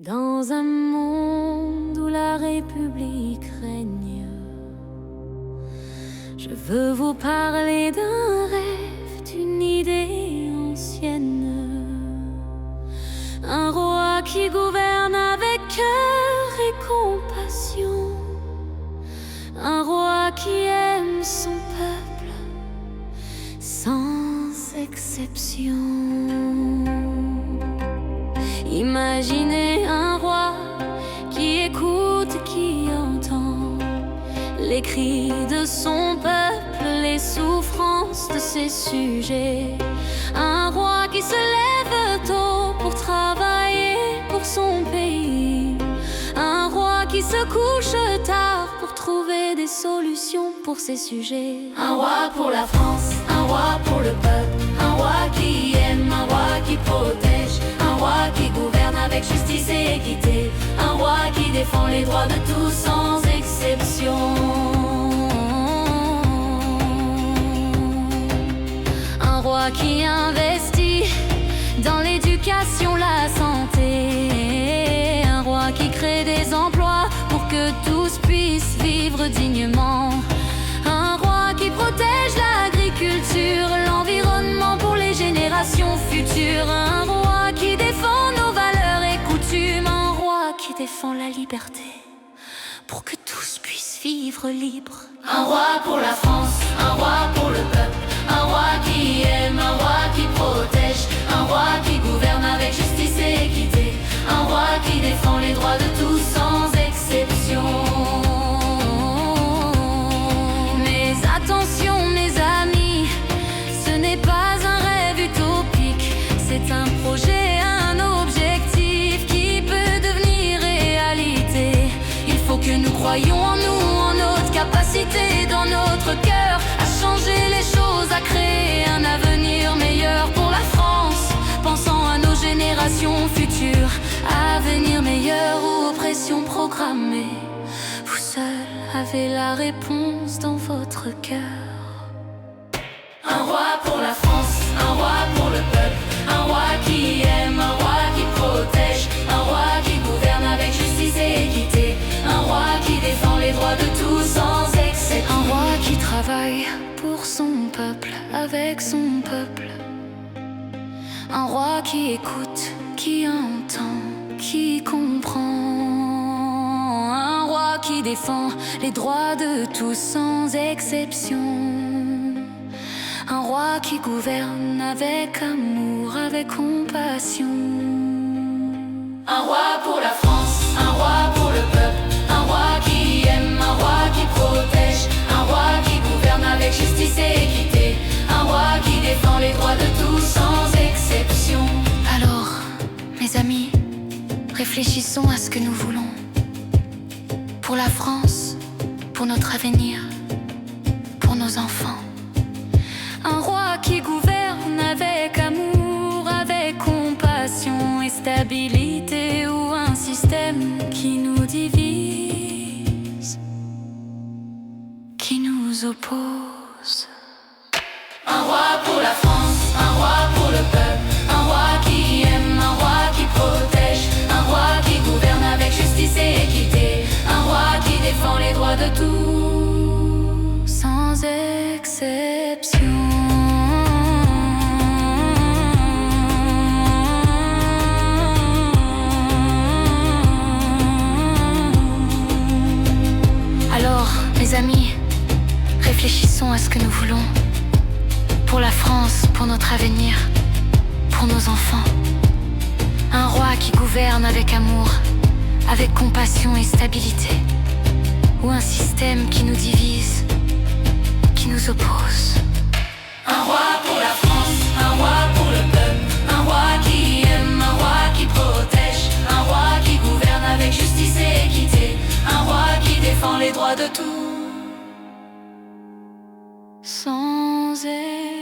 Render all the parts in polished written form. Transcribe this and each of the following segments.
Dans un monde où la République règne, je veux vous parler d'un rêve, d'une idée ancienne. Un roi qui gouverne avec cœur et compassion. Un roi qui aime son peuple sans exception. Imaginez un roi qui écoute, qui entend les cris de son peuple, les souffrances de ses sujets. Un roi qui se lève tôt pour travailler pour son pays. Un roi qui se couche tard pour trouver des solutions pour ses sujets. Un roi pour la France, un roi pour le peuple. Un roi qui aime, un roi qui protège. Un roi qui gouverne avec justice et équité. Un roi qui défend les droits de tous sans exception. Un roi qui investit dans l'éducation, la santé. Un roi qui crée des emplois pour que tous puissent vivre dignement. Un roi qui protège l'agriculture, l'environnement pour les générations futures. Un roi qui défend nos valeurs et coutumes. Un roi qui défend la liberté pour que tous puissent vivre libres. Un roi pour la France, un roi pour le peuple. Un roi qui aime, un roi qui protège. Un roi qui gouverne avec justice et équité. Un roi qui défend les droits de tous sans exception. Mais attention mes amis, ce n'est pas un rêve utopique. C'est un projet, un objectif qui peut devenir réalité. Il faut que nous croyions en nous, en notre capacité, dans notre cœur, à changer les choses, à créer un avenir meilleur pour la France. Pensant à nos générations futures, avenir meilleur ou oppression programmée. Vous seul avez la réponse dans votre cœur. Un roi pour la France, un roi pour le peuple. Un roi qui aime, un roi qui protège. Un roi qui gouverne avec justice et équité. Un roi qui défend les droits de tous sans excès. Un roi qui travaille pour son peuple, avec son peuple. Un roi qui écoute, qui entend, qui comprend. Un roi qui défend les droits de tous sans exception. Un roi qui gouverne avec amour, avec compassion. Un roi pour la France, un roi pour le peuple. Un roi qui aime, un roi qui protège. Un roi qui gouverne avec justice et équité. Un roi qui défend les droits de tous sans exception. Alors, mes amis, réfléchissons à ce que nous voulons. Pour la France, pour notre avenir, pour nos enfants. Un roi qui gouverne avec amour, avec compassion et stabilité, ou un système qui nous divise, qui nous oppose. Un roi pour la France, un roi pour le peuple. Un roi qui aime, un roi qui protège. Un roi qui gouverne avec justice et équité. Un roi qui défend les droits de tous sans exception. Alors, mes amis, réfléchissons à ce que nous voulons. Pour la France, pour notre avenir, pour nos enfants. Un roi qui gouverne avec amour, avec compassion et stabilité. Ou un système qui nous divise, qui nous oppose. Un roi pour la France, un roi pour le peuple. Un roi qui aime, un roi qui protège. Un roi qui gouverne avec justice et équité. Un roi qui défend les droits de tous sans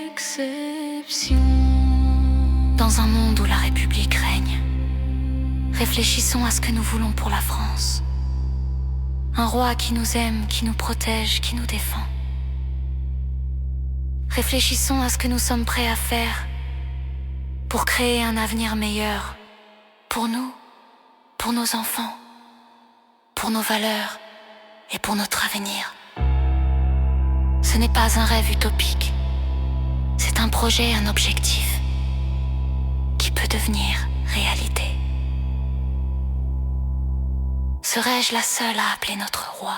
exception. Dans un monde où la République règne, réfléchissons à ce que nous voulons pour la France. Un roi qui nous aime, qui nous protège, qui nous défend. Réfléchissons à ce que nous sommes prêts à faire pour créer un avenir meilleur pour nous, pour nos enfants, pour nos valeurs et pour notre avenir. Ce n'est pas un rêve utopique, c'est un projet, un objectif qui peut devenir réalité. Serais-je la seule à appeler notre roi ?